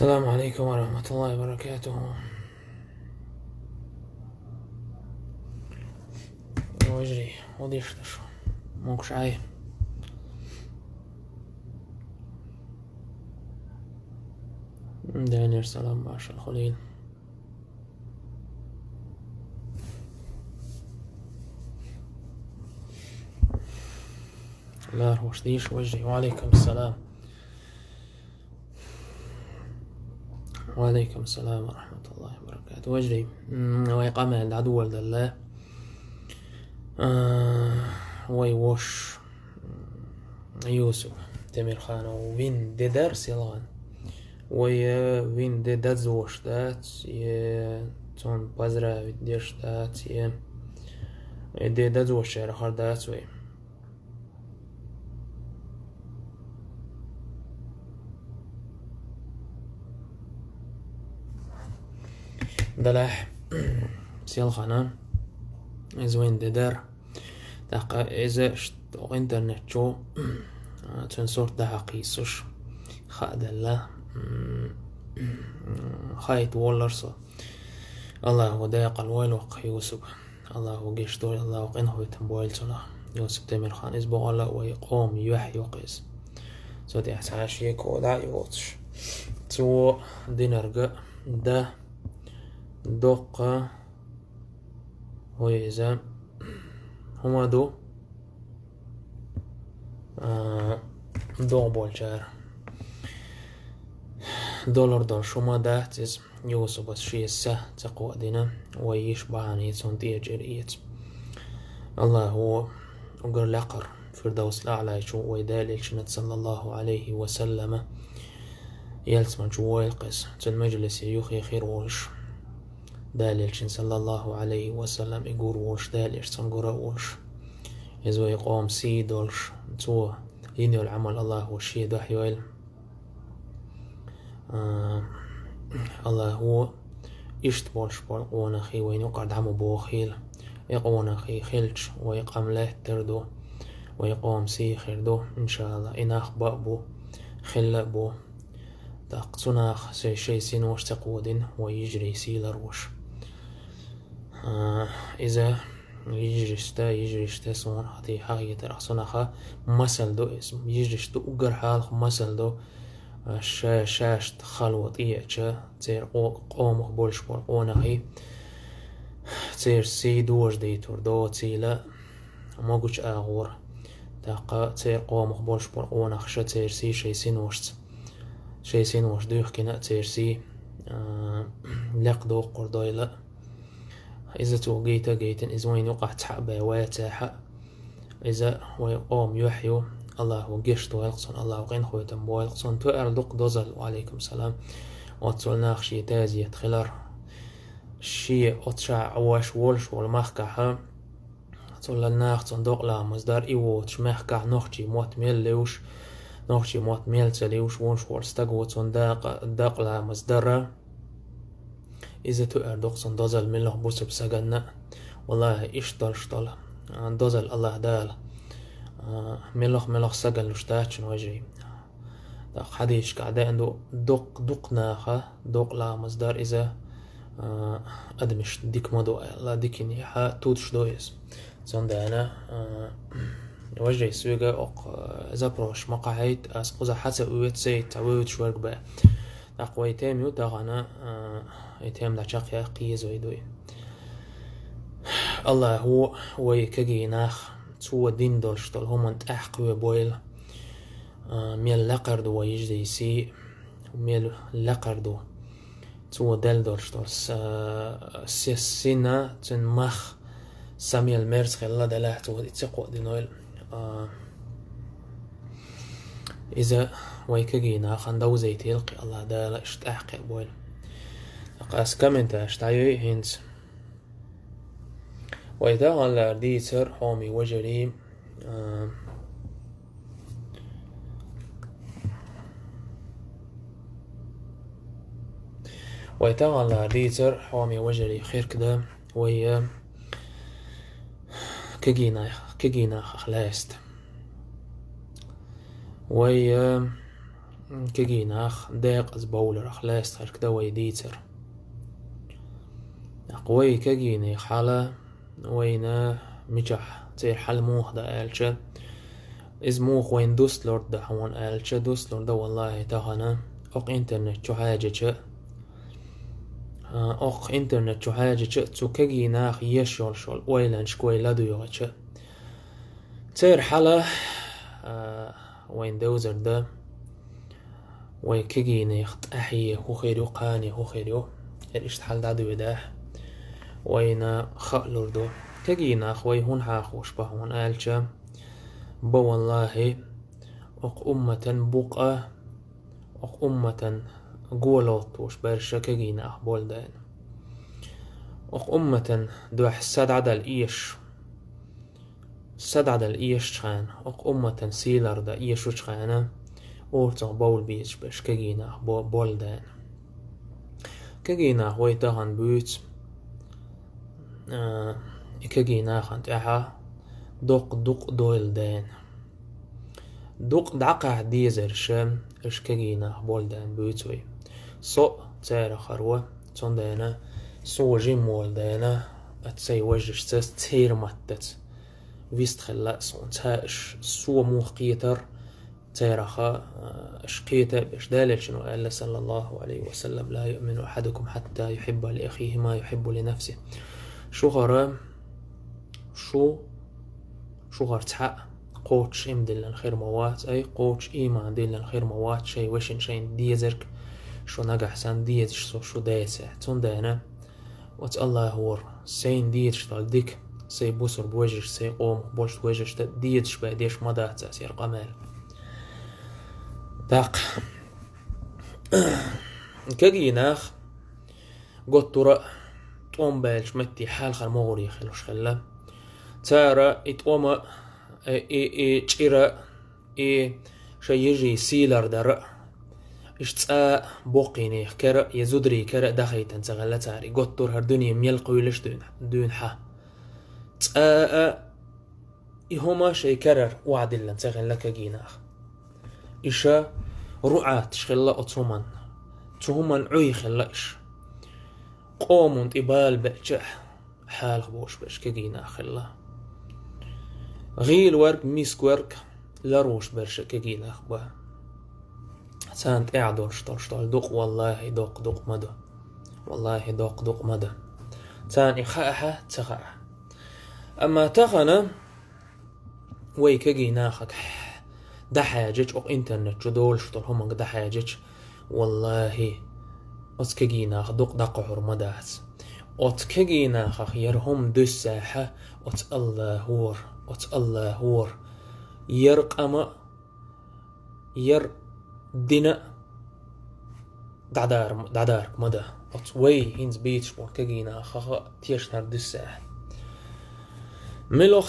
السلام عليكم ورحمة الله وبركاته. واجري وضيفتش موكش عاي دانير سلام باشا الخليل. لا روش ديش وجري. وعليكم السلام. وعليكم السلام ورحمة الله وبركاته. وجري ويقام عند عدو ولد الله ويوش يوسف تمير خان وين دي درس يلغان وين دي دزوش دات تون بازرا ديش دات دي دزوش شعر خار دات وي دلاح سيل خانان زوين ددر دقا إذا إنترنت شو تنصور ده قيسوش خاد الله خايت وولرسو الله هو دايق الويلوق يوسف الله هو جيشتول الله وقنه يتنبويل صلا يوسف تمر خان إزبو الله ويقوم يوحي وقيس سو دي أحساش يكو دا يوتش تو دينرغ ده دوقة هو إذا هما دو بولجار دولار شما داتز يوسف بس شي السه تقوى دينا ويش بعني سنتي جريت الله هو وقر لقر فردوس الأعلى شو ويدالي شنت صلى الله عليه وسلم يلسمن شو ويلقس المجلس يوخي خير وش دالي شن صلى الله عليه وسلم يقول وش دالي سنقر وش إذا يقوم سيدولش تو ينيو العمل الله هو الشيء ده يويل الله هو يشتبولش بالقونا خي وين يقعد عمو بوخيل يقونا خي خيلش ويقام له تردو ويقوم سي خيردو إن شاء الله إناخ بابو خلا بو تقصناخ شي سينوش تقودين ويجري سيلروش إذا يجريشتا صون هاتي حاجة ترخصناخا مسل دو اسم يجريشتو أقر حال مسل دو شاشت خلوط إيجا تير قوم بولش بولقونا هي تير سي دوش ديتور دو تيلا موجوش آغور تاقا تير قوم بولش بولقونا خشا تير سي شي سينوش دوخ كنا تير سي لق دو قردويلا إذا تو جيتن إذا وين يقع تحبه ويتاحق إذا ويقوم يحيو الله وجشت ويلقصن الله وقين خويتم ويلقصن تؤردق دوزل. وعليكم السلام. واتسولناخ شي تازي تخلر شي اتشع واش ولش والمخكحة تولناخ صندوق لا مصدر إيوتش مخكح نوخشي موت ميل ليوش نوخشي موت ميل تليوش ونش ورستقوت صنداق داق لا مصدر إذا تؤردق صندوزل من له بوسب سجنة والله اشتل دوزل الله دال ملخ سجل لشتاتشن وجري دق حديش قاعدة عنده دق ناخة دق لا مصدر إذا أدمش ديك مدو لا ديكني ها توتش دويس صندانا وجري سويجا أق زبروش مقاعد أسقوزا حتى ويت سي تعويت شورك با أقوى يتام يوتاغانا يتام دا شاقيا قيز ويدوي الله هو ويكجي ناخ تو دين دولشتل هم انت احقوي بويل ميل لقردو ويجدي سي ميل لقردو تو دل دولشتل سينا تن مخ ساميل ميرس خلا دلاح تو تقوى دينويل إذا ويكجينا خندو زي تلقي الله دالا اشت احقي بويل أقاس كمنت اشتعيو هنس وإذا على ديتر حومي وجري وإذا على ديتر حومي وجري خير كده ويا كجينا خلاست ويا كجيناخ داق از بولر أخلاص ترك دوي ديتر أقوي كجيني حالة وينا مجح تير حل موخ دا آلشة إز موخ وين دوسلور دا حوان آلشة دوسلور دا والله تهنا أق إنترنت شو حاجة أق إنترنت شو حاجة تو كجيناخ يشول شول ويلان شكوي لدو يغتش تير حالة وين دوزر دا ويكجيني خط أحيه هو خيريو قاني هو خيريو الاشتحال دادو يداح وين خألور دو كجينا خوي هون حاخوش بهون آلشا بو والله أق أمة بقى أق أمة قولوتوش برشا كجينا أخبول دين أق أمة دوح ساد عدل إيش ساد عدل إيش خان أق أمة سيلر دا إيش وش خانا أورتو بول بيش بش كجينا بول دين كجينا خوي تهان بيوت كجينا خانت أحا دوق دويل دين دوق دعقع ديزر شام إش كجينا بول دين بيوتوي صو تير خروة تندينا سو جيم مول دينا أتسي وجش تس تير متت ويست خلا سون تاش سو موخيتر تيرخا اشقيته باش دالل شنو قال صلى الله عليه وسلم لا يؤمن أحدكم حتى يحب لأخيه ما يحب لنفسه شو غرام شو غرتحق قوتش امدل الخير موات اي قوتش ايمان دل الخير موات شي وشن شين ديزرك شو نجح سان ديز شو دايسه تون دانا وات الله هور سين ديز شتال ديك سي بوسر بوجش سي قوم بوش بوجش ديز شبه ديش مدى تأثير قمال داق كجيناخ قد ترى طوم بالش متي حال خل مغري خلوش خلا تارا اتوما تشيرا شي يجي سيلر در اشتاء بوقيني كرا يزودري كرا دخيتا تغلا تاري قد تر هردوني ميلقو يلش دون حا تاء هما شي كرر وعدلا تغلا كجيناخ إشا رعاة شخلا أطومان تهمان عوي خلاش قومون تبال بأجح حال خبوش باش كجينا خلا غيل ورك ميسك ورك لاروش برشا كجينا خبا سانت اعدور شطال دوق والله دوق مدى والله دوق مدى سان إخاءها تخاء أما تخنا وي كجينا خك ده حاجج أو إنترنت جدول شطر هم ده حاجج والله أتكجينا خدق دقعر مدات أتكجينا خيرهم دو ساحة أت الله هور يرقم ير دنا دعدار مدى أتوي هينز بيتش كجينا خا تيش نار دو ساحة ملوخ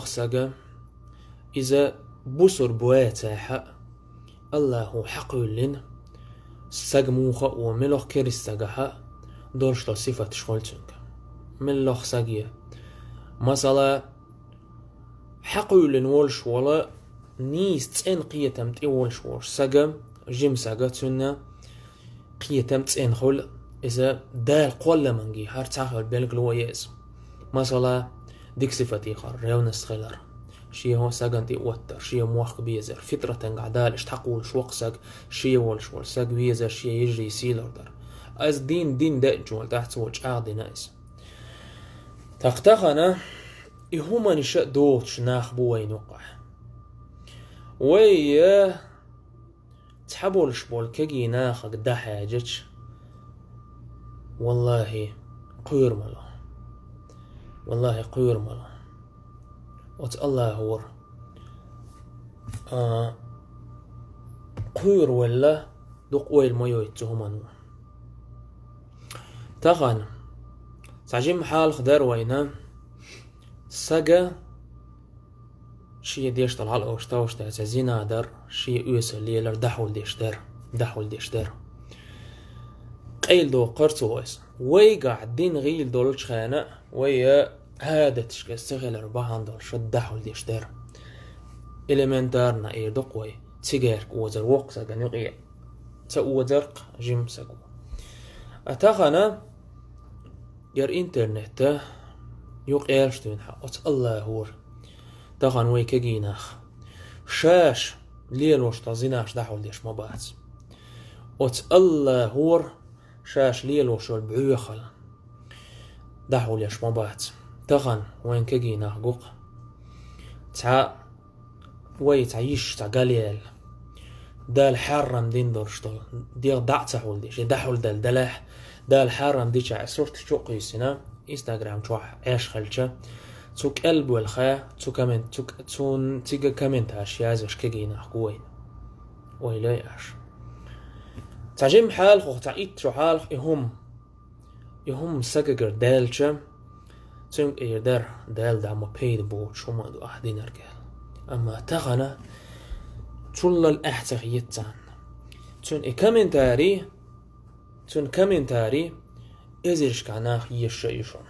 ساقا إذا بوسر بواتاحا الله حقولن ساقموخا وملوخ كريستاقها دورشتا صفة شغلتنك ملوخ ساقيا مثلا حقولن والش ولا نيس تين قيتمت والش والش ساقم جيم ساقاتنا قيتمت تين خل إذا دال قول منجي هار تاخل بالقلوة يأس مثلا ديك صفتي خار ريونس خلر شي هو ساقنتي وتر شي موخ بيزر فترة قعدال اشتحقول شوق ساق شي والش وال ساق بيزر شي يجري سيلردر از دين دا جوال تحت وجه عادي ناس تختخنا يهما نشاء دوتش ناخ بوين وقع ويا تحبولش بول كجي ناخك دا حاجتش والله قير ملا وات الله هور قير ولا دوق ويل مايو يتهمانو تغن تعجيم حال خدار وينا ساقا شي ديش طلع الأوشتاوش تازينا در شي يوسل ليلر دحول ديش در قيل دو قرتو ويس ويقع دين غيل دولش خانا ويا هذا تشكل استغل 4 دول شد دحول ديش در إلمنتارنا إيه دقوي تيجر وزر وق سجن يقيع تأوزرق جيم سجو أتغنى ير إنترنت يقيرش تنها أت الله هور تغن ويكجيناخ شاش ليل وش تزيناش دحول ديش مبات أت الله هور شاش ليل وش البعيخل دحول يش مبات تغن وين كجيناخ جوق تع ويتعيش تعقليل دال حرم دين درشتل ديال دعتحول ديش دحول دلح دال حرم ديش عسرت شوق يسنا انستغرام تروح ايش خلچه توك قلب والخا تو كمان توك تون تيجا كمان تاش يازش كجينا قوين ويلا اش تعجم حال خو تعيد ترو حال يهم سجر دالچه تون يردر دال دا ما بيد بو شو ما دو احدين رجال اما تغنى تول الاحتخيتان تون كمنتاري ازيرش كعناخ يشيشون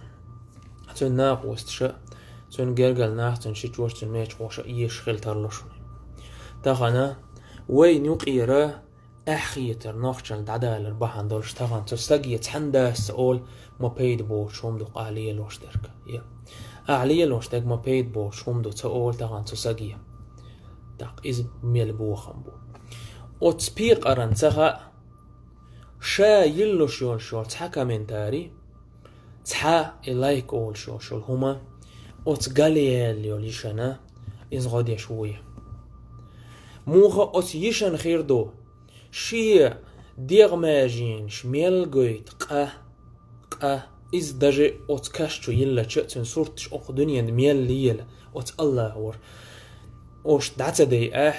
تون ناق وستشا تون جرجل ناخ تون شيتوش تون ميش وشا يشخل ترلشون تغنى وين يقيرا احيتر ناخشل دعدال البحان دولش تغن تستقي تحندا سؤول ما بيد بو شوم دو قالية لوشترك أعلية لوشترك ما بيد بو شوم دو تقول تغن تستقي دق إز ميل بو خمبو وتسبيق أرنتها شا يلو شول تحا كمنتاري تحا إلايك أول شول هما وتقالي يوليشنا إز غادي شوية موغا أتيشن خير دو شي ديغ ماجين شميل قويت قا إز داجي أتكاشتو يلا تشأتن صورتش أخ دنيا ميل ليلا أت الله ور وش دعتا دي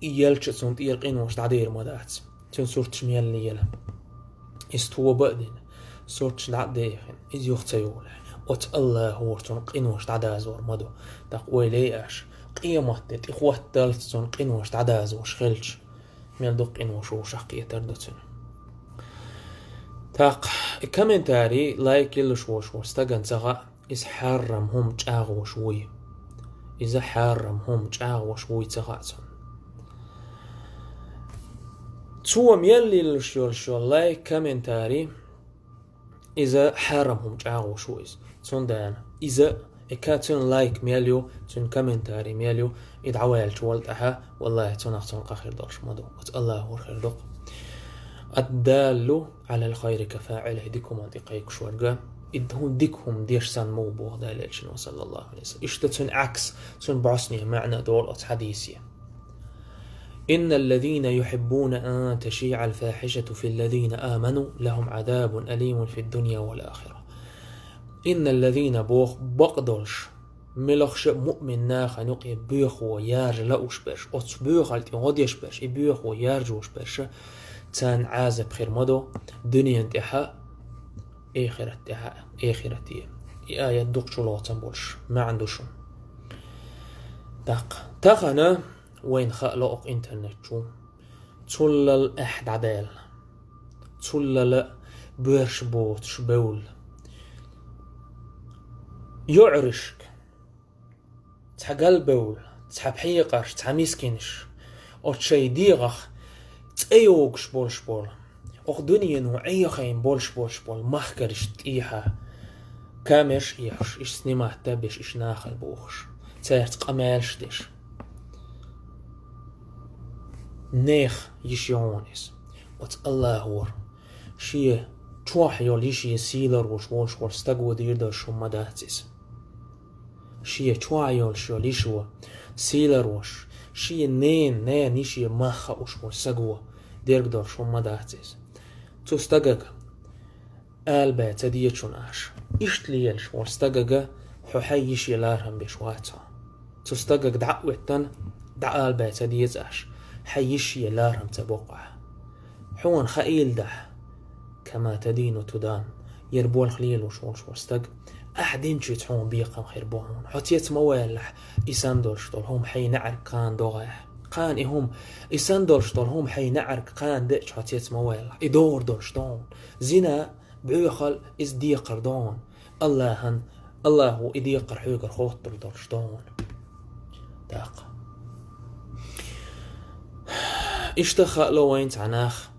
يلش تسونت يلقين وش دعدير مدات تن صورتش ميل ليلا استوى بقدين صورتش دعديخن إز يختيوله أت الله ور تنقين وش دعدازور مدو تقوي ليش قيمت إخوات دالت تنقين وش دعداز وش خلش ميل دق إن وشو شقية تردتن تاق كمنتاري لايك يلش وش استغن زغا إز حرم هم جاغ وشوي إذا حرم هم جاغ وشوي تغاتن تو ميل يلش لايك كمنتاري إذا حرم هم جاغ وشوي تون دانا إذا إكاتن لايك ميليو تون كمنتاري ميليو إدعوال تولد أها والله تنقصن قخير دارش مدو الله هو خير دق الدال على الخير كفاعله ديكم دقيق شورجا إدهم ديكهم ديش سان موبو دالش صلى الله عليه وسلم إشتتن عكس تن بعصني معنى دول حديثية إن الذين يحبون أن تشيع الفاحشة في الذين آمنوا لهم عذاب أليم في الدنيا والآخرة إن الذين بقدرش ملخش مؤمن ناخ نقي بيخ ويار لأوش برش أتس بيخ على تيغوديش برش بيخ ويار جوش برش تان عازب خير مدو دنيا انتحاء آخرتي آية دوق شلوطن بولش ما عندوشون تاقنا وين خلق انترنت شو تولل احد عدال تولل برش بوت شبول يعرشك تحقل بول تحبحيقش تحميسكنش او تشي ديغخ تأيوغش بولش بول او دنيا نوعية خين بولش بول مخكرش تقيها كامش إيش سنما تبش إيش ناخل بوخش تايرت قمالش ديش نيخ يشيونيس وات الله هور شيه تروح يوليشي سيلر وش استقوى دير دا شو مداتيس شيه تروح يوليشو سيلر وش شيه نين نيشي ماخا وش سقوى دير دا شو مداتيس تو استقق قلبه تديتشون آش إشتليلش واستقق حيشي لارهم بشواتها تستقق دعوتن دع قلبه تديت آش حيشي لارهم تبقع حون خيل ده كما تدين تدان يربول خليل وش واستق أحدين شي تحون بيقام خيربوهون حتيت موالح إساندولش هم حي نعرك كان دوغيح قان إهم إساندولش هم حي نعرك قان ديش حتيت موالح إدور دولش دون زنا بيخل إز ديقر دون الله هو إديقر حيقر خوطر دولش دون داق اشتخى لو وين تعناخ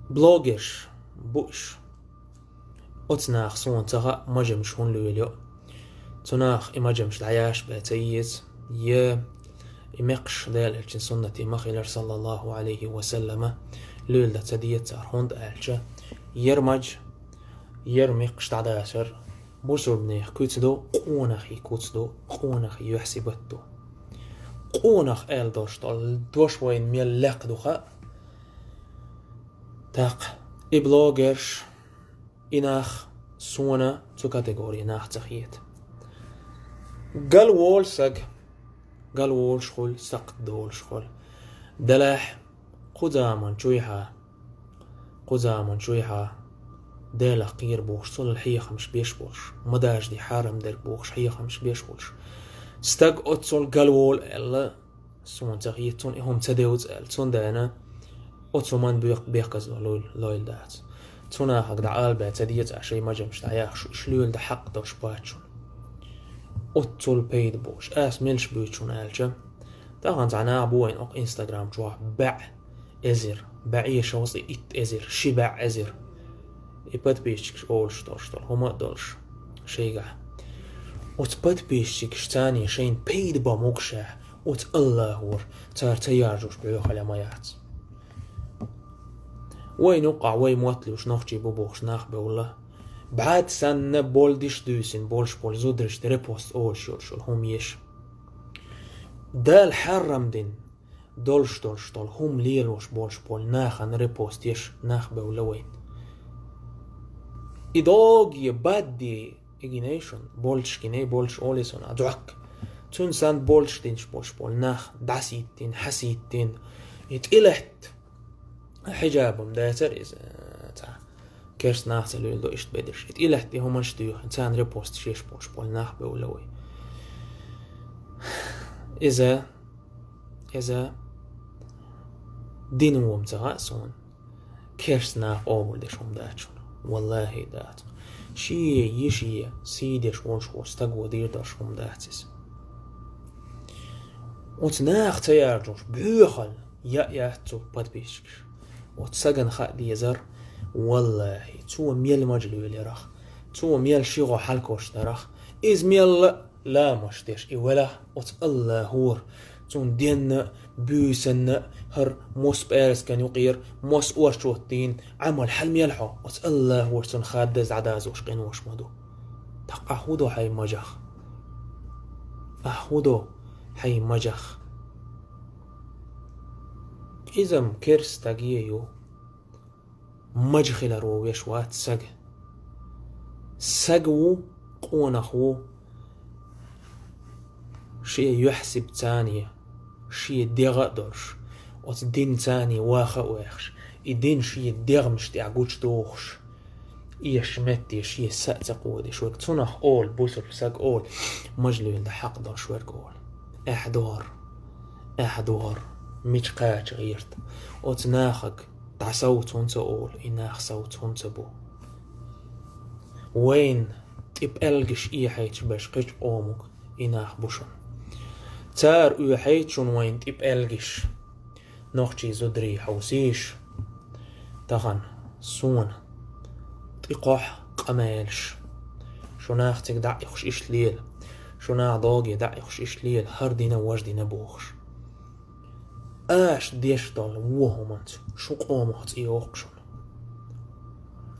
بلوجرش بوش أتناخ صون تغا مجمش هون لوليو تناخ إمجمش العياش باتيز إمقش دالك سنة مخيلر صلى الله عليه وسلم لول دا تديت تار هوند ألجا يرمج يرمقش تعداشر بوسر بنيخ كوتدو قونخي كوتدو قونخي يحسبتو قونخ آل دوش وين ميل لقدوخا تاق إبلوغرش إناخ سونا تو كاتيجوري ناخ تخيت قال وول سق قال وول شخول سق دول شخول دلح قداما شويحا دالا قير بوش صل الحيخ مش بيش بوش مداج دي حارم در بوش حيخ مش بيش بوش ستاق أتصل قال وول إلا سون تغييتون إهم تديوز تون دانا أتصمان بيقز لويل دات تونا حق دعال باتديت عشي مجمش دعياخ شو إشلول دا حق دوش باتشون أتصل بيد بوش ملش بيتشون ألجم تاغن تعنا بوين أق إنستغرام جوا إزر بعيش وصي إزر شبع إزر إبت بيشكش أولش دولشتول هما دولش شيقع وتبت بيشكش تاني شين بيد باموكشه الله هور تار تيارجوش بيوخ اليمايات وين وقع وين موتلي وش نخجي بوبوخش ناخ بولا بعد سنة بولدش دوسين بولش بول زودرش تريبوست أول شول هم يش دال حرم دين دولش هم ليلوش بولش بول ناخن ريبوست يش ناخ بولا وين إدوغ يبادي إجينيشن بولش كيني بولش أوليسون أدعك تون سان بولش دينش بولش بول ناخ دعسيتين حسيتين يتقلحت حجابهم داتر إذا كيرس ناخ تلويل دو إشت بدرش يتقلحت هم شتيوخ إنسان ريبوست شيش بولش بول ناخ بولوي إذا دينوهم تغاسون كيرس ناخ أول ديشهم داتشون والله دات شي يشي سيدش وش تقوى دير داشهم داتس وتناخ تيارجوش بيخل يأتو بادبيشكش وتساقن خاق ديزر والله تو ميل مجلو اللي رخ تو ميل شيغو حالكوش ترخ إز ميل لا مشتش إولا الله هور تون دين بيسن هر موس بارس كان يقير موس أوشوتين عمل حلم يلحو الله هور تون خادز عداز وشقين وشمدو تق أحودو حي مجخ أحودو حي مجخ إذا مكرس تاقييو مجخل رويش وات سقو قونخو شي يحسب تانية شي ديغ درش وتدين تاني واخا ويخش إدين شي ديغ مش تعقوش دوخش إيش متي شي سأت قودي شوك تنخ أول بوسر ساق أول مجلو يلد حق در شوك أول أحدور ميش قاش غيرت وتناخك تعصوت هونت أول إناخ صوت هونت بو وين تبقلقش إيه حيتش باش قيش أومك إناخ بوشن تار او حيتشون وين تبقلقش نوخشي زدري حوسيش تغن سون تقوح قمالش شناخ تقدع يخش إش ليل شناخ ضاقي دع يخش إش ليل هردينا واجدينا بوخش ديش دال وهمنت شو قومه يوقشون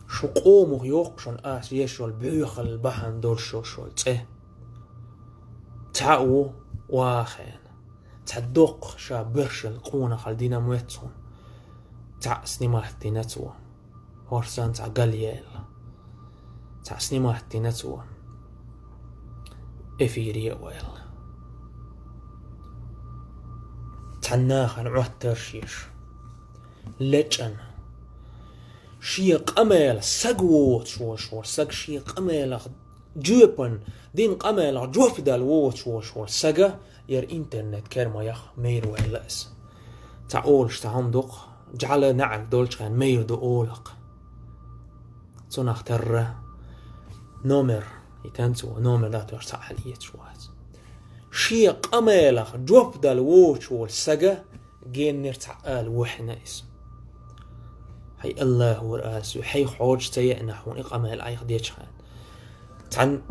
شو قومه يوقشون يشول بيخل البحن دول شول تعو واخين تعدوق شا برشل قونا خالدينا مويتون تع سنيماحتي نتوى هورسان تع قليل تع سنيماحتي نتوى إفيريا ويل تعناخن عوتر شيش لجن شي قميل سقوت شو سق شي قميل جوبن دين قميل جوف دال ووت شو سقا ير انترنت كرما يخ مير ويلأس تعولش تعهم دق جعل نعك دولش كان مير دو أولق تناخ تر نومر يتنسو نومر لا ترسع حلية شوات شي قميلة جوب دال ووش والسقا جين نرتع وحنا اسم هي الله ورأس وحي حوج تيا نحو إقامل أي خديتش خان تن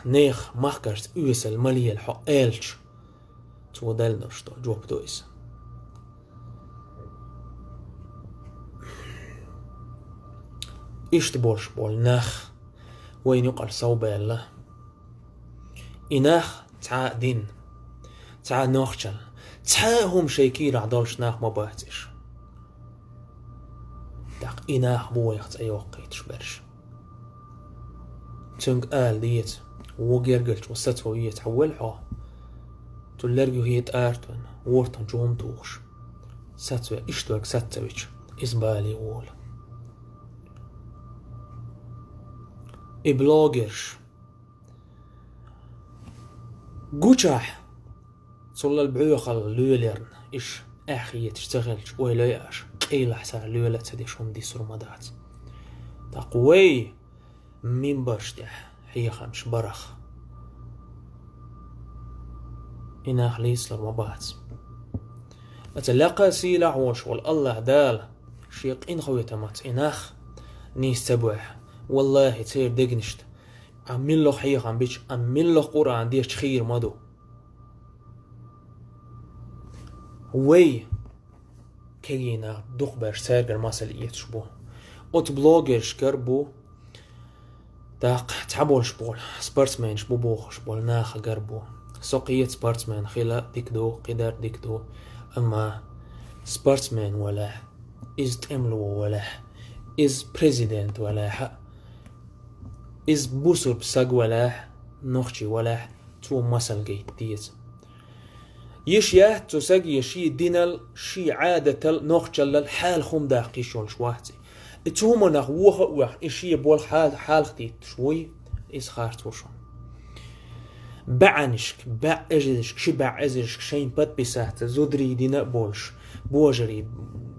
نيخ مخكرت أوسل مليل حق إلش تودل نرشتو جوب دويس إشت بولش بول نخ وين يقال صوبة الله إناخ تع دين تع نوخشل تع هم شيكير عدالش ناخ ما باتش داق إناخ بو يخت أي وقيتش برش تنق ديت وقرقلش وستو يتحول حا تلرقو هي تآرتون وورتن جوم توخش ستو إشتوك ستويش إزبالي وول إبلاغرش قوشاح صلى البعوخ لوليرن إش أخي تشتغلش ولا ياش قيل حسار لولا تديشهم دي سرمدات تقوي من برشتح هي خمش برخ إنا خليس لرمبات أتلقى سيلع وشغل الله دال شيق إن خوية مات إناخ نيس تبوح والله تير دقنشت عمل له حيخ عم بيش عمل له قرآن ديش خير مدو وي كينا دوخ باش سارقر مسئليات شبو اوت بلوغرش كربو داق تعبولش بول سبورتسمان شبو بوخش بول ناخ قربو سوقية سبورتسمان خلا ديكدو قدر ديكدو اما سبورتسمان ولا إز تملو ولا إز بريزيدنت ولا إز بوسر بساق ولا نوخشي ولا تو مسل جيت ديت يشياه تساق يشي دينال شي عادة نوخشل الحال خم داقي شول شواتي اتوما نغوها وح إشي بول حال ختيت شوي إز خارت وشون بعنشك بعجزك شي بعزشك شين بات بساعته زودري دينا بولش بوجري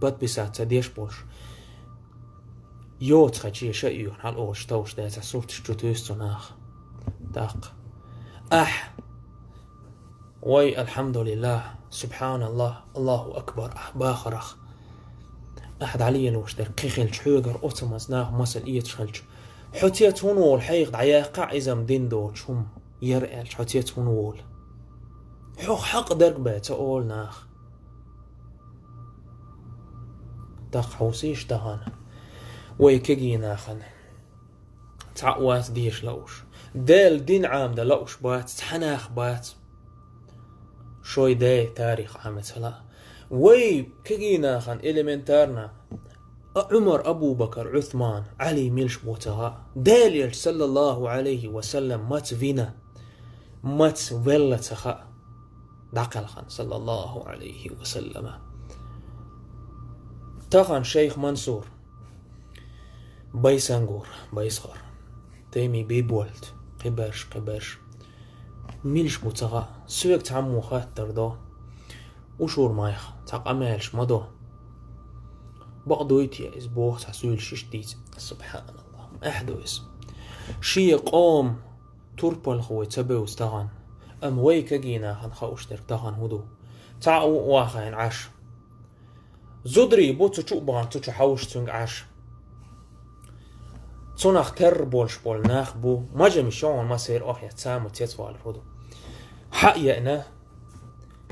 بات بساعته ديش بولش يوت خاتشي شايون هال اوش توش داتا صورتش جوتوستو ناخ داق وي الحمد لله سبحان الله الله أكبر باخرخ أحد علي نوش در قيخلش حوغر أوتماز ناخ مسل إيتش خلش حتيت هنول حيق دعيا قاعزم دين دوش هم يرقلش حتيت هنول حوخ حق درق بات أول ناخ داق حوسيش دهانا ويكيجي ناخن تعقوات ديش لوش دال دين عام دا لوش بات تحناخ بات شوي داي تاريخ عامت هلا وي كيجينا خان إليمنتارنا عمر أبو بكر عثمان علي ميلش بوتها داليل صلى الله عليه وسلم مات فينا مات فيلتها دقل خان صلى الله عليه وسلم تاخان شيخ منصور بيسانغور بيسخر تيمي بيبولت قبرش ميلش بوتها سويك تعمو خاطر دو وشور مايخ تقاملش مدو بقضويتي اسبوع تحسول شيش ديت سبحان الله احدوس شي قوم توربل خوي تبو استغان ام ويك جينا خن خوشتر تغان هدو تعو واخين عش زودري بوتو تشوبان تشو حوشتنج عش تونخ تر بولش بول ناخ بو ما جمشون ما سير اخ يتسام وتيتوال هدو حق يأنا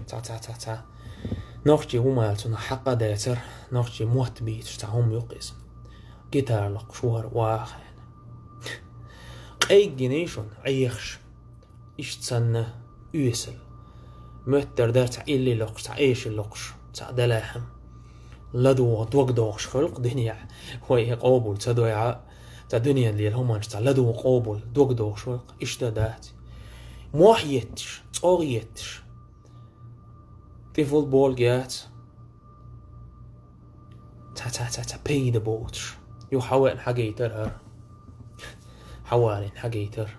تا نوخجي هما تنا حقا دايتر نوخجي موت بيتش تاهم يقيس جيتار لقشوهر واخين قي جنيشون عيخش إش تسنة يوسل متر دار تاع إلي لقش تاع إيش اللقش تاع دلاحم لدو دوغش خلق دنيا هوي قابل تدويع تاع دنيا اللي هما تاع لدو قابل دوغش خلق إش تدات موحيتش صاغيتش في فوتبول جات تا بيد بوتش يو حوالين حقيتر حوالين حقيتر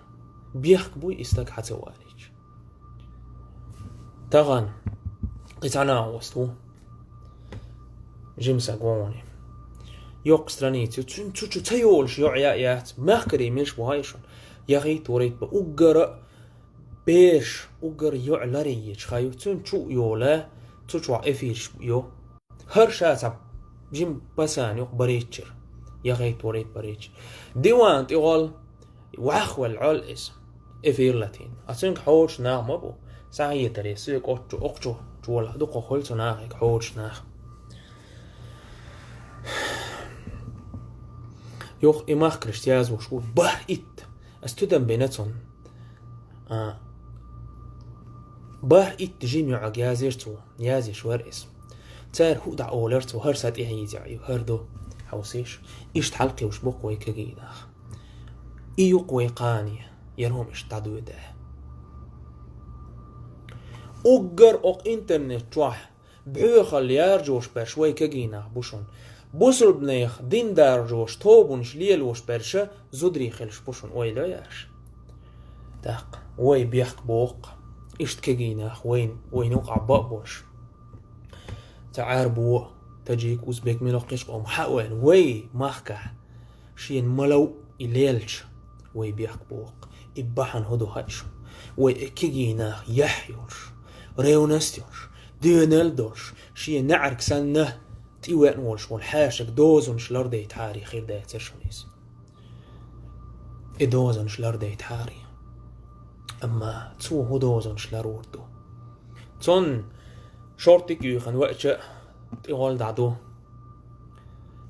بيحكبوي استك حتى واليج تغن قطعنا وستو جيمسا قواني يوقسترانيتو تيولش يعيات مخكري مش بهايشون يغي توريت بأقرأ بيش أجر يعلريج خايو تون شو يولا تشوع إفيش يو هرشات جيم بسان يق بريتشر يا غيت وريت بريتش ديوان تقول وأخوال عالس إفير لاتين أصينك حوش ناغ مبو سعي تريسيك أقشو جوال دوقو خلصو ناغيك حوش ناغ يوخ إماخ كريستياز وشو باه إت أستودن بينتون باه إت جيميو عق يازيرتو يازيش ورئيس تار هو دع أولرتو هرسات إهيزعيو هردو حوسيش إشت حلقي وش بقوي كجيداخ إيو قوي قاني يرهم اشتعدو ده أجر أق إنترنت توح بحوخ اللي يرجوش برشوي كجينا بوشون بوصل بنيخ دين دارجوش توبونش ليلوش برشا زودري خلش بوشون ويلا ياش داق وي بيخ بوق إشت كجيناخ وين وقع بابوش تعاربو تجيك أوزبيك ملوقيش قوم حاول وي ماخكح شين ملو إليلش وي بيخ بوق إباحن هدو هايشو وي كجيناخ يحيوش ريونستيوش ديونيلدوش شين نعرك سنه تيوان ولش والحاشك دوزن شلر دي تاري خير دايت ترشونيس إدوزن شلر دي تاري أما تو هو دوزن شلر وردو تون شورتك يخن وقتش تقول دعدو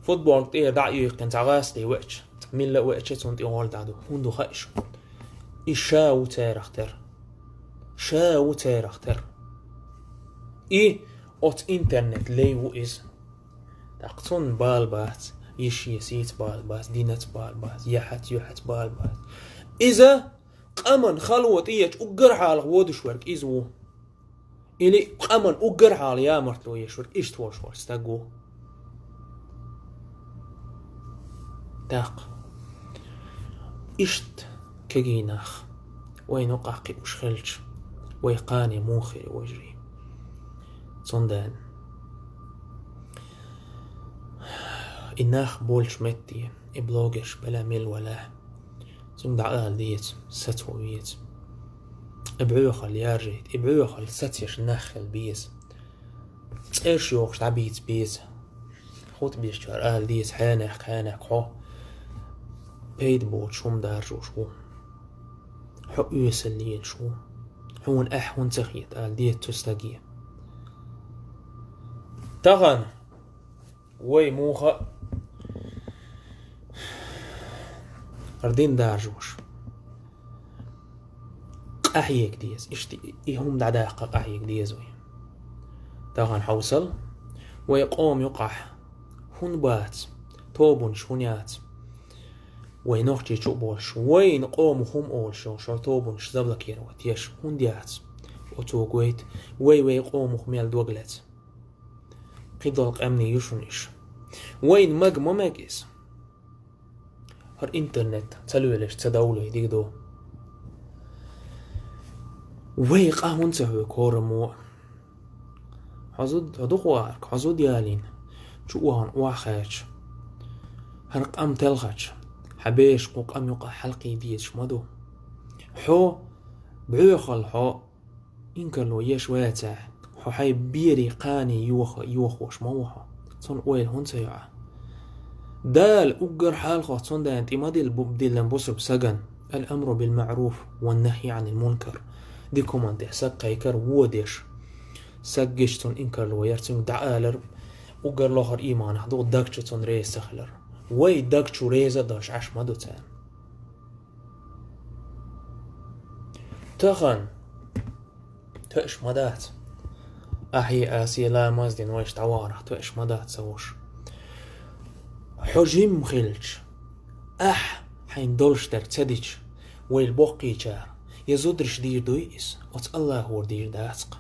فوتبول تيه دع يخن تعغاس دي وقتش ملا وقتش تون تقول دعدو هندو خايش إشاو تارختر شاو تارختر إي أوت إنترنت ليو إز تقصون بالبات يشي يسيت بالبات دينت بالبات يحت بالبات إذا قمن خلوة إيش أقر حال غودش ورك إزو إلي قمن أقر حال يا مرتلو يشورك إيش توش ورستاقو داق إشت كجيناخ وين وقاقي وشخلش ويقاني موخي وجري صندان إناخ بولش متي إبلوغش بلا ميل ولا ثم دعال ديت ستويت إبعوخ اليارجيت إبعوخ الستيش نخل بيز إيش يوخش تعبيت بيز خوت بيشتر آل ديت حانك حو بيد بوت شوم دارجو شو حو يسليل شو حون أحون تخيط آل ديت تستقية تغن وي موخا أردين دارجوش أحيك ديز إشتي إيهم دعداق أحيك ديز وي تغن حوصل ويقوم يقح هون بات توبون شونيات وينوخجي شوبوش وين قوم هم أولش شو توبون شزبلك يروت يش هون ديات وتوقويت وي قوم خميل دوغلت قيدلق أمني يشونيش وين ما ماجيس هر إنترنت تلولش تدولي ديكدو وي قاهون تهو كورمو حزود هدوخوارك حزود يالين شوهان واخاش هرق أم تلغش حبيش قوق أم يقع حلقي ديش مدو حو بعيخل حو إنكرلو يش واتع حو حي بيري قاني يوخوش موحو صن ويل هون سيعة دال أقر حالخو صن دا انت مادي الببدي لنبصر بسجن الأمر بالمعروف والنهي عن المنكر دي كوماندي سقايكر ووديش سجشتون إنكرلو يرتون دعالر أقر لوخر إيمان حدو داكشتون ريس سخلر وي داكشو ريزا داش عش مدو تان تخن تأش مدات أحي آسي لا مازدين ويش تعوارح تأش مدات سوش حجيم خلج حين دولش در تديش ويل بوقي جار يزودرش دير دويس وات الله هو دير داتق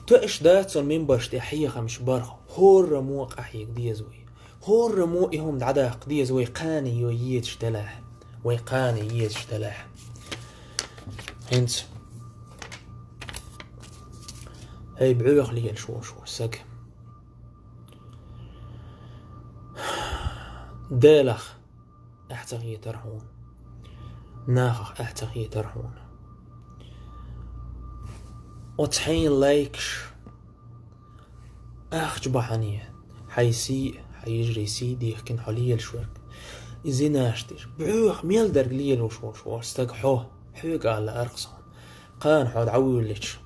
تأش داتون من باش تحيي خمش بارخ هور رموق أحيك ديزوي هور رموق يهم دعداق ديزوي قاني يويتش دلاح ويقاني يتش دلاح هنت هاي بعيوخ لي شو سك دالخ احتغي ترحون ناخخ احتغي ترحون وتحين لايكش جبحانية حيجري سيدي كن حلية الشورك إزي ناشتر بعوخ ميل درقليل وشور استقحوه حوق على أرقصان قان حود عويلش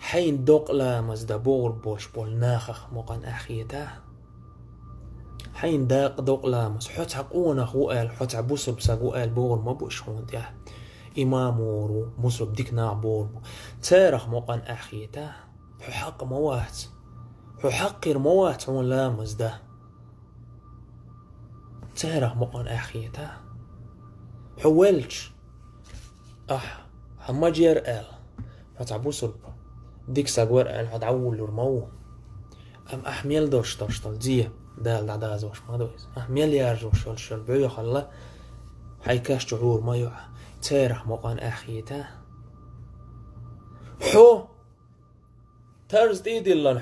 حين دوق لا مزدا بور بوش بول ناخخ مقان أخيته حين دوق لامس حوت حقونا خوال حوت عبوسو بساقوال بور ما بوش هون ده إمام ورو مصرب ديكنا بور تارخ مقان أخيته حق موات حقر موات هون لامس ده تارخ مقان أخيته حولش حما جير آل حوت عبوسو ديك ساقوار آل حوت عول ورمو أم أحميل دوشتال زيه دال دعاز وش ما دويز ميل يارجو شل بعيو خلا حيكاش شعور ما يوع تارح مقان أخيته حو تارز ديدي لان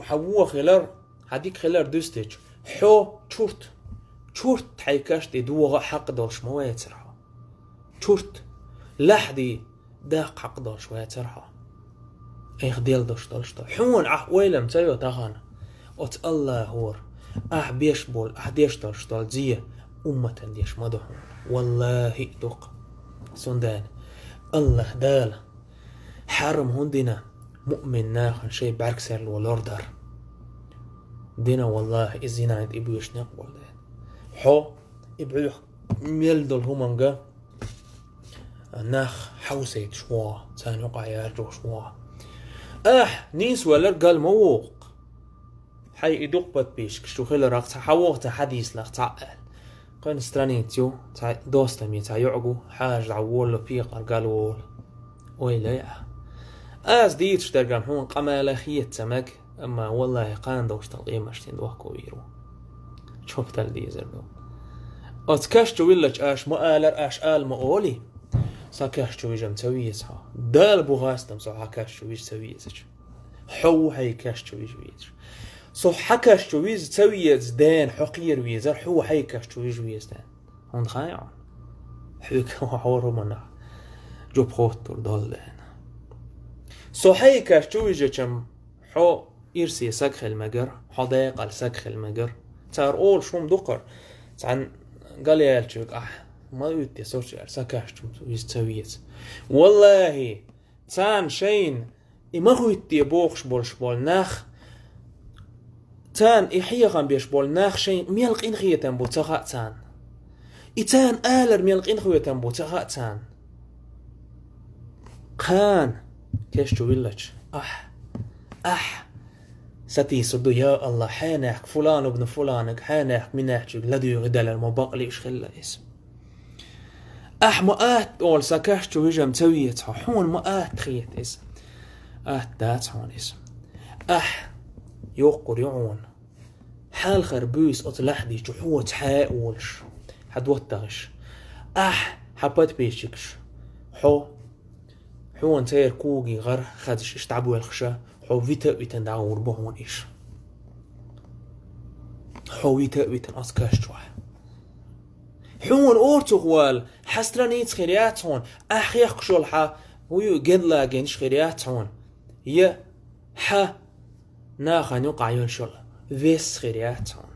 حبو خلار هديك خلار دوستيج حو شورت حيكاش دي دوغا حق دولش ما يترحا شورت لحدي داق حق دولش ويترحا ايخ ديل دولش حون ويلم تايو تاغانا ات الله هور بيش بول ديش ترشتال زيه أمة ديش مدحون والله دوق سندان الله دال حرم هندنا مؤمن ناخن شي بعكسر والوردر دينا والله إزينا عند إبويش نقبل دين حو إبويش ميلدل همانجا ناخ حوسيت شوا تان يقع يارجو شوا نيس ولر قال موق حي إدوق بات بيش كشتو خيل راقتا حوغتا حديث لاقتا قين سترانيتيو دوستا ميتا يعقو حاج عوول بيقر قالوا ويلا ديتش درقام هون قمالة خيت سمك أما والله قان دوش تلقيم اشتين دوحكو ويرو شوف تلديزر دو اتكاشتو ويلج مؤالر آل مؤولي ساكاشتو ويجم تويسها دال بغاستم سوحا كاشتو ويج تويسج حو هاي كاشتو ويج سو حكاش ويز تسويز دان حقير ويزر حو حيكاش ويز دان هون خايعون حيك حورو منا جو بخوتر دولان سو حيكاش ويجم حو إرسي سكخ المجر حدايق على سكخ المجر تار أول شوم دقر عن قال يالشوك ما يودي سوتش سكاش ويز تسويز والله تان شين إما هو يدي بوخش بول ناخ تان إحيغان بيش بول ناخ شين ميلق إن خيتان بو تغاء تان إتان آلر ميلق إن خيتان بو تغاء تان قان كيش جويلج ستي سدو يا الله حانك فلان ابن فلانك حانك مناحجك لدو يغدال المباقلي إشخلا اسم مؤات أول سكاش جو هجم تويتها حون مؤات خيت اسم دات هون اسم يوقر يعون حال خربوس أطلحدي جحوة حاولش حدوتغش حبات بيشكش حو انتير كوغي غر خدش اشتعبوا الخشا حو فيتا دعور بهون إيش حو فيتا أسكاش جوح حون أورتو غوال حسترانيت خيريات هون يخشو الحا ويو جدلا جنش خيريات هون يا ناخن يقع ينشل فيس خيريات هون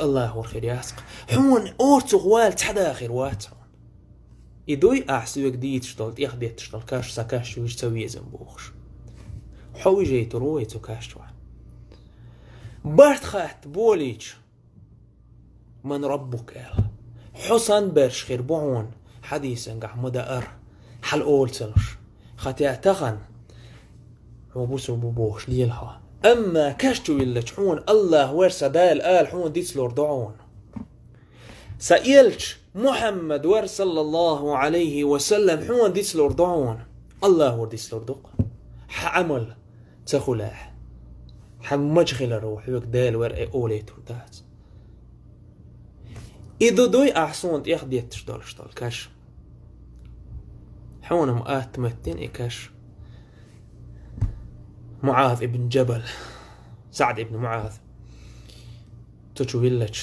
الله هو خيريات حون أورتو غوال تحدا خيروات هون إدوي أحسوك ديت شتولت يخديت شتول كاش ساكاش ويش تسويه زنبوخش حوي جيتو رويتو كاش توان بارت خات بوليج من ربك قال حسن برش خير بعون حديثا قح مدأر حل أول سلش خاتي أتغن وبوسو بوبوش ليلها أما كاشتو اللي حون الله ورسا دال آل حون ديسلور دعون سأيلش محمد صلى الله عليه وسلم حون ديسلور دعون الله ور ديسلور دق حعمل تخلاح حمجخل روح يوك دال ورقي أوليتو دات إذا دوي أحسون يخديت شتول كاش حون مؤات تمتين إكاش معاذ ابن جبل سعد ابن معاذ تشويلج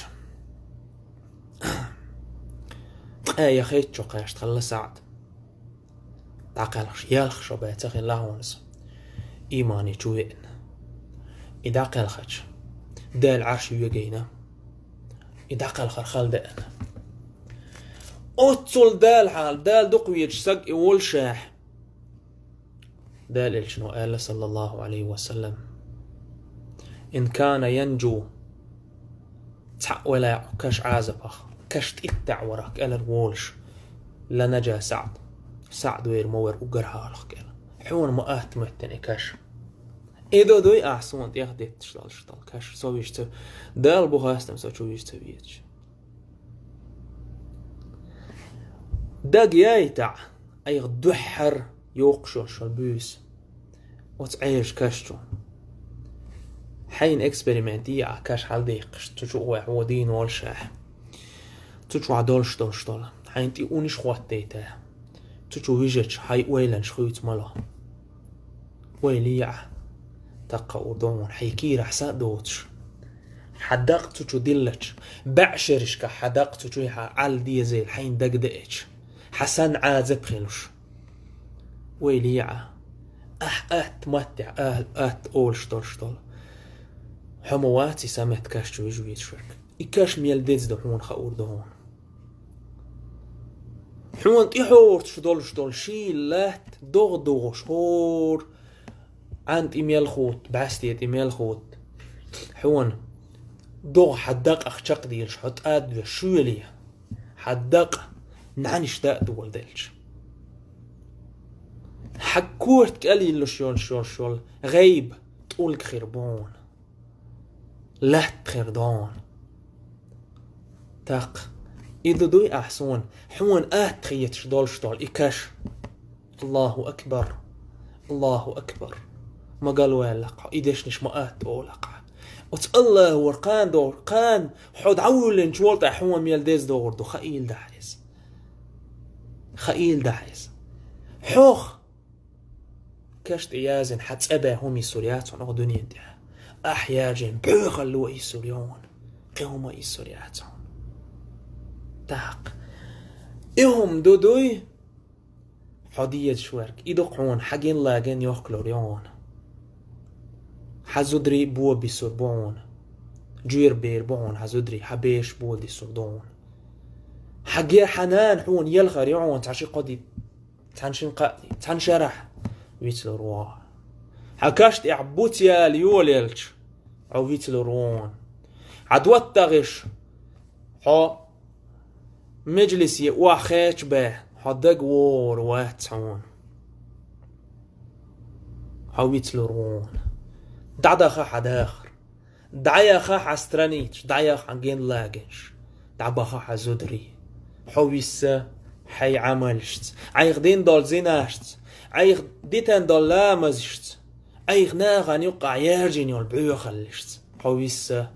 يا خيت شو قاش تخلى سعد تعقلش يالخ شو بيتخن لاهونس إيماني جوين إذا قل خش دال عرش يجينا إذا قل خال دأنا أتصل دال حال دال دقويج سق أول شاح دال الشنو قال صلى الله عليه وسلم إن كان ينجو ولا كش عازبخ كش تقطع وراك قال الولش لنجا سعد وير مور وقرها لك قال حون مؤات متني كش إذا دوي أحسن ياخد تشتغل كش سويش دال بوهاستم سويش تبيج داق يايتع أي دحر يوقشوش البوس وتعيش كشتو حين اكسبيريمنتي كاش حال ديقش تشو ودين والشاح تشو عدولش دولشتول حين تي اونيش خواتيته تشو ويجتش هاي ويلن شخوت ملا ويليع تقا ودون حيكير حسا دوتش حدق تشو دلتش بعشرش كحدق تشو عال ديزيل حين دقدقش حسن عازب خلوش ويليع متع أولش دولشتول حمواتي سمت كاش جويت شرك إكاش ميل ديز دهون خاور دهون حون تيحور شدول شيلات دوغ شهور عند إيميل خوت بعستيت إيميل خوت حون دوغ حدق أخشق ديلش حط أدوى شويلية حدق نعنش دا دول ديلش حكورت قليل شول غيب تقولك خربون لا تخردون تاق إذا دوي أحسون حون تخيت شدول إكاش الله أكبر ما قالوا يلقى إيديش نش ما أولقى الله ورقان دور قان حود عولن شولت حون ميل ديز دور دو خيل دحيز حوخ كشت إيازن حتى أباهم السوريات ونغ دنيا ديها أحياجن بيخلوا السوريون قوم السوريات تاق إهم دودوي حدية شوارك إدقون حقين لاغن يوخلوريون حزودري بو بسربون جير بيربون حزودري حبيش بو دي سردون حقيا حنان حون يلغريون تعشي قدي تنشن قادي تنشرح ويتل روان حكاشت اعبوت يا ليوليلش او ويتل روان عدوات تغش حو مجلسي واخيش به حدق وور واتعون حو ويتل روان دعدا حد آخر دعيا خا حسترانيتش دعيا حقين لاغنش دعبا خا حزودري حويسا حي عملشت عيغ دين دول زيناشت عيغ ديتان دول لامزشت عيغ ناغان يقع يرجين يول بعيو خلشت حويسا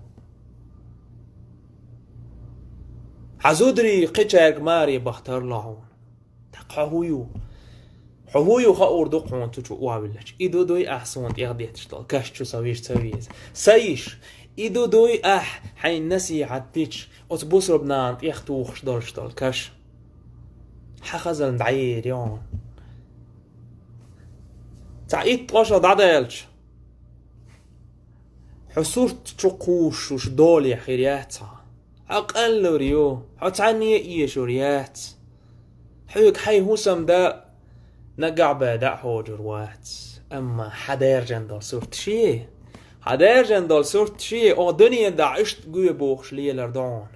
حزودري قيتشاك ماري بختار لهون تقحويو حويو خاور دقون تشو وابلش إدو دوي أحسون يغديتش دول كاش تشو سويز سايش إدو دوي حين نسي عدتش أتبوس ربنان يختوخش دول كاش حخزل دعير يون تعيد طوشة دعدالش حصورت تشقوش وش دولي خيرياتها أقل ريو حتعني إيش ريات حيوك حي هوسم دا نقع بدا حوجروات أما حدير جندال صورت شي أو دنيا دا عشت قوي بوخش ليه لردون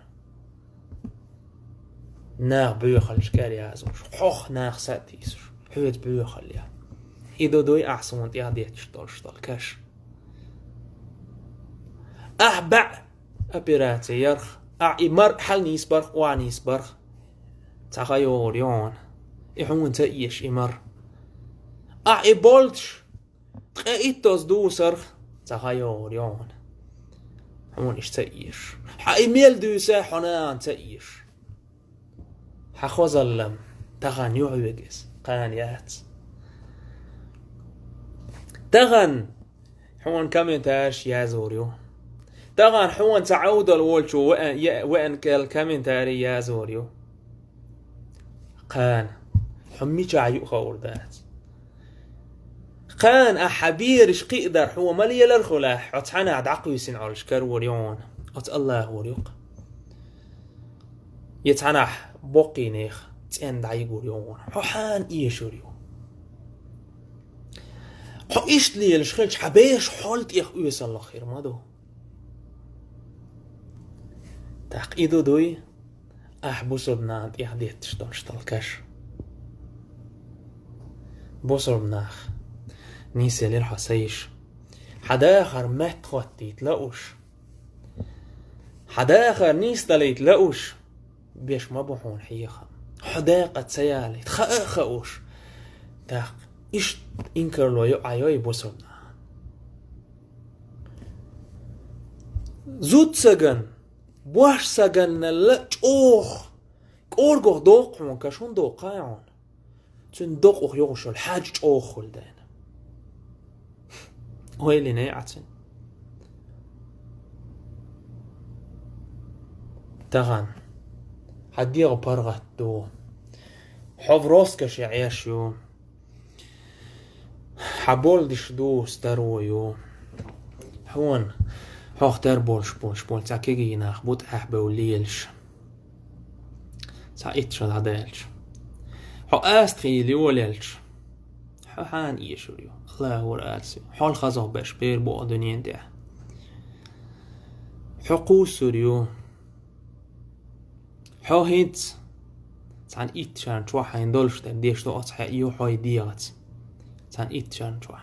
ناغ بيوخلش كاري هازوش حوخ ناغ ساتيسش حيوت بيوخل يا إذا دوي أحسن ياديت شتال كاش أحبع أبيراتي يرخ إمر حل نيسبرخ وعنيسبرخ تخيور يون إحون تأيش إمر إبولتش تقايتوز دوسرخ تخيور يون حمون إش تأيش إيميل دوسا حنان تأيش حخوز اللم تغن يعوغس قانيات تغن حون كمنتاش يا زوريو تغن حون تعود الولشو وأن كالكمنتاري يا زوريو قان حمي جايو خور ذات قان أحبيرش قيدر هو ملي للخلاح أتحنا عدعقو سنعول شكر وريون أت الله وريق يتعنح بوقي نيخ تين دعيقو ريون حان إيشو ريون حو إيش لي الشخلش حبيش حولت إيخ أويس الله خير مادو تحقيدو دوي بوصر بناند إيخ ديت تشتون شتالكش بوصر بناخ نيسي للحسيش حدا آخر مهت خواتي تلاقوش حدا آخر نيس دالي تلاقوش بيش مبوحون حيخا حداقة سيالي تخاقوش تاق إيش إنكر لو يقعيوي بوصرنا زود سجن بواش سجن لأج أوخ كورغوخ دوقون كشون دوقايون تون دوقوخ يوغشو الحاج أوخ ولدان ويلي نيعتن تغن حديغ برغت دو حفروسكش يعيشيو حبول ديش دو سترويو حون حوخ در بول تاكيجي ناخ بوت أحبه وليلش سايتش العدالش حو أستخي ليوليلش حو حان إيشوريو الله هو رأسي حو الخزه باش بير بو دنيا ده حو قوسوريو حو هيت سان إيت شان شوا حين دولش در ديش دو أصحى إيو حو ديغت سان إيت شان شوا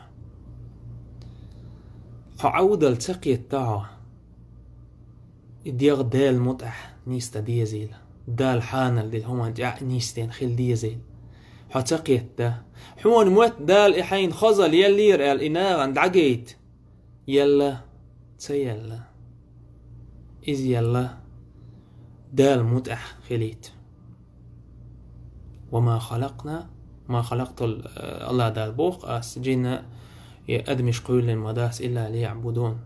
حو عودة التقية تاعه ديغ دال متح نيستا ديزيل دال حانل دي هما جاء نيستين خيل ديزيل حو تقية ده حوان موت دال إحين خزل يلي رأل إناغ دعجيت يلا تسيلا إذ يلا دال متح خليت وما خلقنا ما خلقت الله دال بوق أس جينا أدمش قول المداس إلا ليعبدون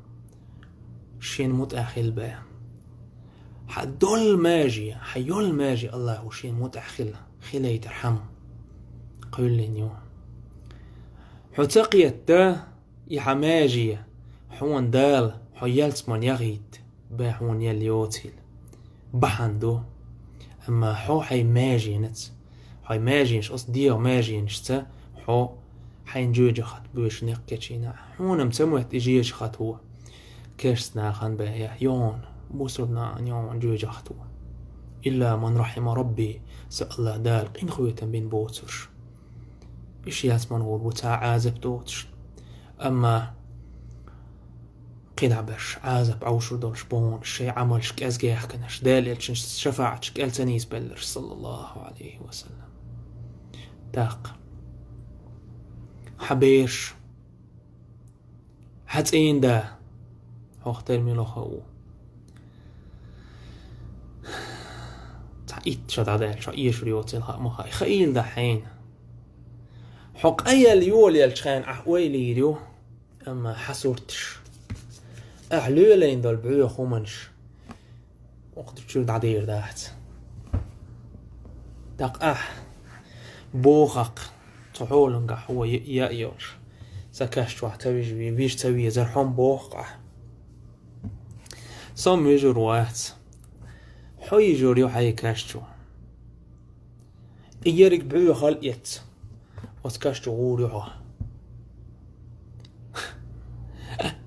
شين متأخل با حدول ماجي حيول ماجي الله وشين متأخل خلي ترحم قول لنيو حتقيت دا يحماجي حوان دال حيالت من يغيد با حوان يليوتيل بحندو أما حو حي ماجي نت حي ماجي نش أصديو ماجي نشتا حو حين جوجي خط بوش نقكتشينا حونا متموت إجيج خط هو كيرسنا خان بايا يون بوصرنا يون جوجي خط هو إلا من رحم ربي سأل دال قين خويتا بين بوتش إيش ياسمان هو بوتا عازب دوتش أما قين عبش عازب عوشر دولش بون شي عملش كأزجيح كنش داليلش شفاعتش كالتنيس بلش صلى الله عليه وسلم تاق حبيش حتين دا اختار ملوخو تعيد شد عدال شو ايش ريوتين ها مخاي خيل دا حين حق اي اليول يلشخان احويلي ريو اما حسورتش احلولين دول بعيو خومنش وقت تشود عدير داحت داق بوخق تحولن هو يأيوش سكاش وحتويج بيش توي زرحون بوقع صم يجور وات حو يجور يو حي كاشتو إيارك بعيو خلقيت وتكاشتو غور يو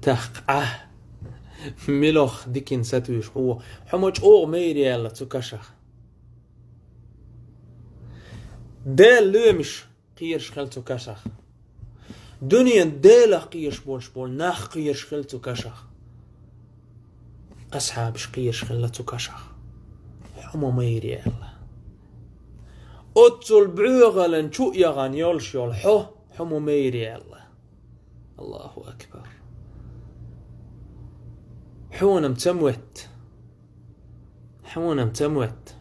تقع ملوخ ديكين ساتويش هو حموش اوغ ميري يلا تكاشخ دال لومش قيرش خلتو كاشخ دنيا دالة قيرش بول ناخ قيرش خلتو كاشخ أصحابش قيرش خلتو كاشخ حمو ميري يلا أتل بعوغلن شو يغان يولش يول حمو ميري يلا الله أكبر حونا متموت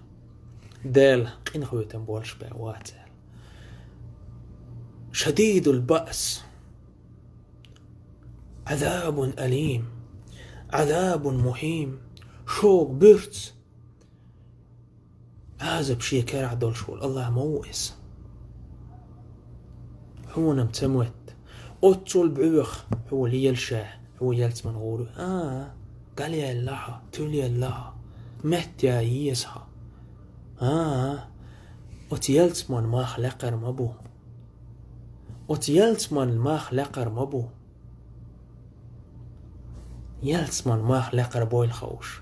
دال قين خويتن بولش بأواتل شديد البأس عذاب أليم عذاب مهيم شوق برت عازب شي كارع دول شول الله موئس حونا متموت أوتشول بعوخ هو اللي يلشاه هو يلت من غورو قال يا الله تولي الله مهت يا يسها أتيلت من ما خلقر مبو أتيلت من ما خلقر مبو يلت من ما خلقر بوي الخوش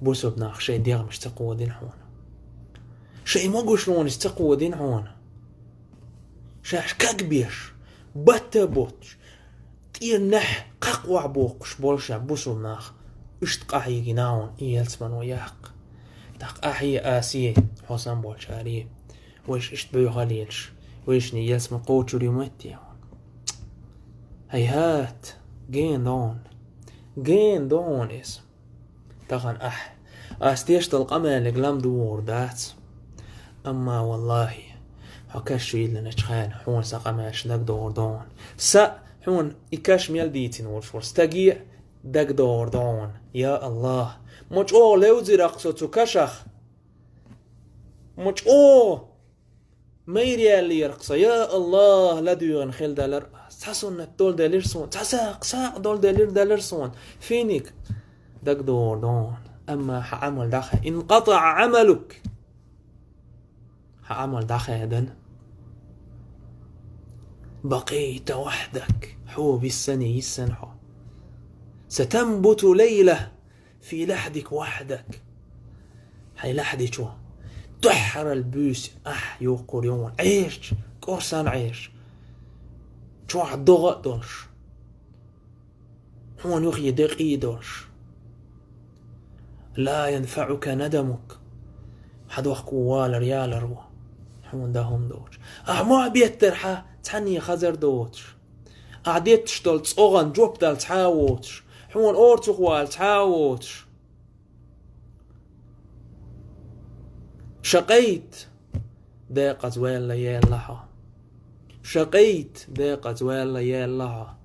بوسو بناخ شي ديغ مش تقوى دين حوانا شي ما قوشلون استقوى دين حوانا شاش كاكبيش بتا بوتش تير نح قاقوع بوقش بولشا بوسو بناخ اشتقاحي جناون يلت من وياق داق أحي آسيه حسن بولشاريه ويش اشتبيو غليلش ويش نيلت من قوتشو ريمتيون هيهات جين دون اسم طبعا استيش القمة لقلم دور دات اما والله حكاش يلنا نشخان حون سقماش دق دور دون حون إكاش ميل ديتين ورش تقيع دق دور دون يا الله مش لوزي رقصو تكشخ مش ميري اللي يرقص يا الله لا ديون خيل دالر تحسون الدول دالرسون تحساق دول دالرسون فينيك دق دور دون أما حعمل داخل انقطع عملك حعمل داخل هدن بقيت وحدك حوب السنة يسنحو ستنبت ليلة في لحدك وحدك هاي لحدك شو تحر البوس يوقر يوم عيش كورسان عيش شو عالضغط دولش هون يخي دقي دولش لا ينفعك ندمك حدوخ كوال ريال روا هون داهم دوش ما بيترحا تحني خزر دوتش عديت تشتل تصغن جوب دال تحاوتش هون أورتو خوال تحاوتش شقيت ضيقت ويلا يالها شقيت ضيقت ويلا يالها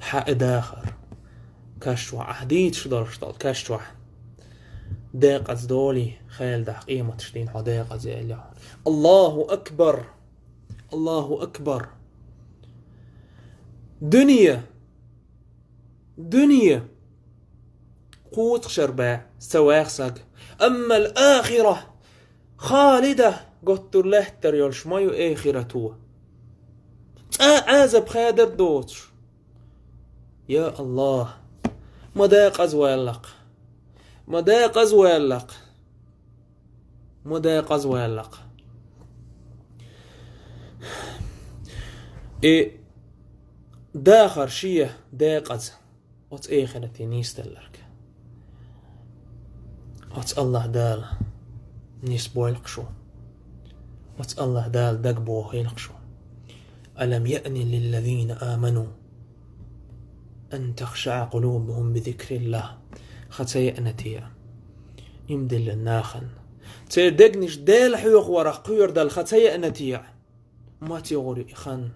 حق داخر كشوع عديد شدال كشوع ضيقت دولي خيل ده قيمة تشتين حديقة زي اللي الله أكبر الله أكبر دنيا قوت شربا سواخسق أما الآخرة خالدة قلت له تريول شمايو آخرتو عازب خادر دوتش يا الله مداق أزوالق داخر شيه داقز وات آخرتي نيستلرك وات الله دال نيسبو يلقشو وات الله دال دقبو يلقشو ألم يأن للذين آمنوا أن تخشع قلوبهم بذكر الله خطيئنتيا يمدل الناخن تير دقنش دال حيوخ ورق قير دال خطيئنتيا ما تيغوري إخان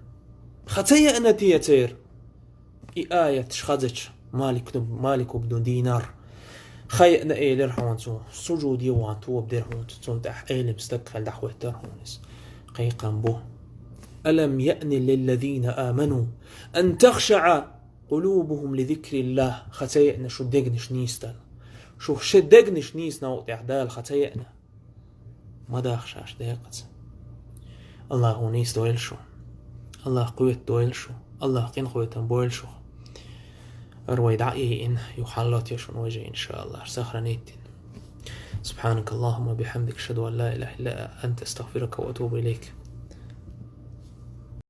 خطيئنتيا تير آية تشخدش مالك بدون دينار خيئنا إيلر حوانتو سجودي وانتو بدير حوانتو تنتح إيلم استقفل دحوة ترحونس قيقا بو ألم يأن للذين آمنوا أن تخشع قلوبهم لذكر الله خطيئنا شو دقنش نيستل شو دقنش نيس نوطي أحدال خطيئنا ما داخشاش داقت الله ونيس دويلشو الله قوة دويلشو الله قين قوة بويلشو أروي دعيه إن يحلط يشون وجه إن شاء الله سخرنيتين سبحانك اللهم وبحمدك أشهد أن لا إله إلا أنت أستغفرك وأتوب إليك